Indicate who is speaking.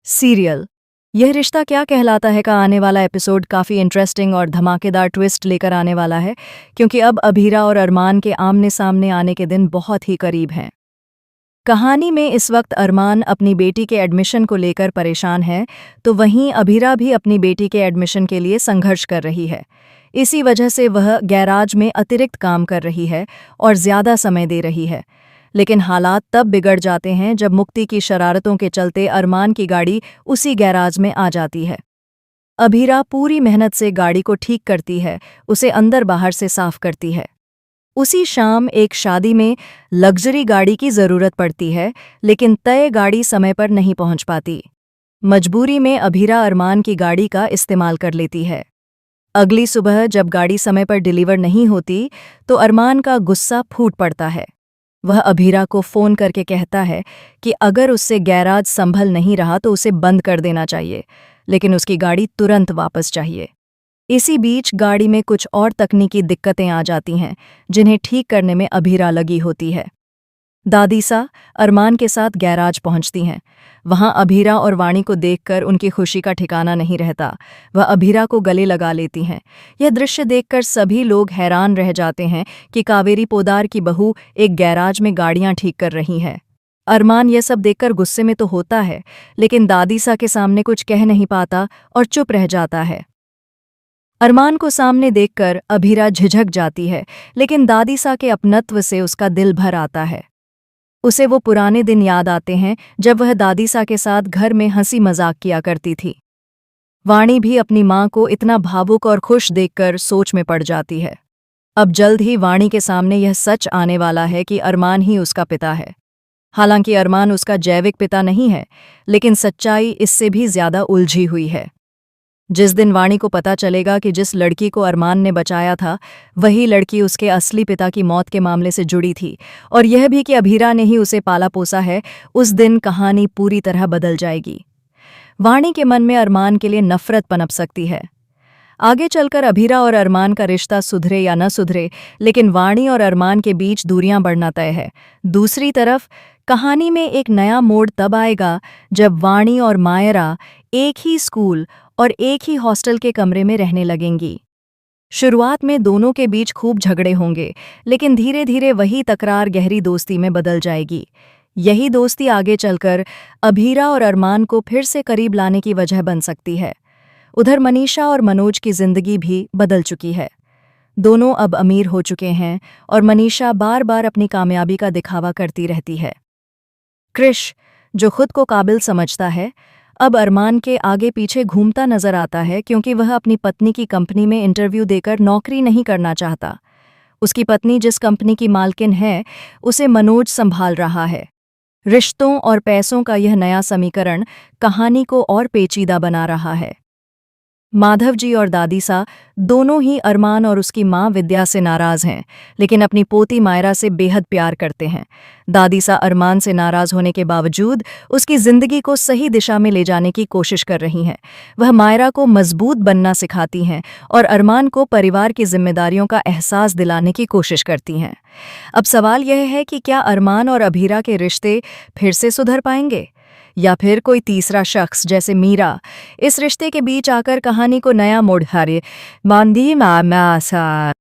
Speaker 1: Serial यह रिश्ता क्या कहलाता है का आने वाला एपिसोड काफ़ी इंटरेस्टिंग और धमाकेदार ट्विस्ट लेकर आने वाला है, क्योंकि अब अभीरा और अरमान के आमने सामने आने के दिन बहुत ही करीब हैं। कहानी में इस वक्त अरमान अपनी बेटी के एडमिशन को लेकर परेशान है, तो वहीं अभीरा भी अपनी बेटी के एडमिशन के लिए संघर्ष कर रही है। इसी वजह से वह गैराज में अतिरिक्त काम कर रही है और ज़्यादा समय दे रही है। लेकिन हालात तब बिगड़ जाते हैं जब मुक्ति की शरारतों के चलते अरमान की गाड़ी उसी गैराज में आ जाती है। अभीरा पूरी मेहनत से गाड़ी को ठीक करती है, उसे अंदर बाहर से साफ करती है। उसी शाम एक शादी में लग्जरी गाड़ी की ज़रूरत पड़ती है, लेकिन तय गाड़ी समय पर नहीं पहुंच पाती। मजबूरी में अभीरा अरमान की गाड़ी का इस्तेमाल कर लेती है। अगली सुबह जब गाड़ी समय पर डिलीवर नहीं होती, तो अरमान का गुस्सा फूट पड़ता है। वह अभीरा को फ़ोन करके कहता है कि अगर उससे गैराज संभल नहीं रहा तो उसे बंद कर देना चाहिए, लेकिन उसकी गाड़ी तुरंत वापस चाहिए। इसी बीच गाड़ी में कुछ और तकनीकी दिक्कतें आ जाती हैं, जिन्हें ठीक करने में अभीरा लगी होती है। दादीसा अरमान के साथ गैराज पहुंचती हैं। वहां अभीरा और वाणी को देखकर उनकी खुशी का ठिकाना नहीं रहता। वह अभीरा को गले लगा लेती हैं। यह दृश्य देखकर सभी लोग हैरान रह जाते हैं कि कावेरी पोदार की बहू एक गैराज में गाड़ियां ठीक कर रही है। अरमान यह सब देखकर गुस्से में तो होता है, लेकिन दादीसा के सामने कुछ कह नहीं पाता और चुप रह जाता है। अरमान को सामने देखकर अभीरा झिझक जाती है, लेकिन दादीसा के अपनत्व से उसका दिल भर आता है। उसे वो पुराने दिन याद आते हैं जब वह दादीसा के साथ घर में हंसी मजाक किया करती थी। वाणी भी अपनी माँ को इतना भावुक और खुश देखकर सोच में पड़ जाती है। अब जल्द ही वाणी के सामने यह सच आने वाला है कि अरमान ही उसका पिता है। हालांकि अरमान उसका जैविक पिता नहीं है, लेकिन सच्चाई इससे भी ज्यादा उलझी हुई है। जिस दिन वाणी को पता चलेगा कि जिस लड़की को अरमान ने बचाया था, वही लड़की उसके असली पिता की मौत के मामले से जुड़ी थी, और यह भी कि अभीरा ने ही उसे पाला पोसा है, उस दिन कहानी पूरी तरह बदल जाएगी। वाणी के मन में अरमान के लिए नफरत पनप सकती है। आगे चलकर अभीरा और अरमान का रिश्ता सुधरे या न सुधरे, लेकिन वाणी और अरमान के बीच दूरियां बढ़ना तय है। दूसरी तरफ कहानी में एक नया मोड़ तब आएगा जब वाणी और मायरा एक ही स्कूल और एक ही हॉस्टल के कमरे में रहने लगेंगी। शुरुआत में दोनों के बीच खूब झगड़े होंगे, लेकिन धीरे धीरे वही तकरार गहरी दोस्ती में बदल जाएगी। यही दोस्ती आगे चलकर अभीरा और अरमान को फिर से करीब लाने की वजह बन सकती है। उधर मनीषा और मनोज की जिंदगी भी बदल चुकी है। दोनों अब अमीर हो चुके हैं और मनीषा बार बार अपनी कामयाबी का दिखावा करती रहती है। कृष, जो खुद को काबिल समझता है, अब अरमान के आगे पीछे घूमता नजर आता है, क्योंकि वह अपनी पत्नी की कंपनी में इंटरव्यू देकर नौकरी नहीं करना चाहता। उसकी पत्नी जिस कंपनी की मालकिन है, उसे मनोज संभाल रहा है। रिश्तों और पैसों का यह नया समीकरण कहानी को और पेचीदा बना रहा है। माधव जी और दादीसा दोनों ही अरमान और उसकी माँ विद्या से नाराज हैं, लेकिन अपनी पोती मायरा से बेहद प्यार करते हैं। दादीसा अरमान से नाराज होने के बावजूद उसकी जिंदगी को सही दिशा में ले जाने की कोशिश कर रही हैं। वह मायरा को मजबूत बनना सिखाती हैं और अरमान को परिवार की जिम्मेदारियों का एहसास दिलाने की कोशिश करती हैं। अब सवाल यह है कि क्या अरमान और अभीरा के रिश्ते फिर से सुधर पाएंगे, या फिर कोई तीसरा शख्स जैसे मीरा इस रिश्ते के बीच आकर कहानी को नया मोड़ हारे मांदी मासा।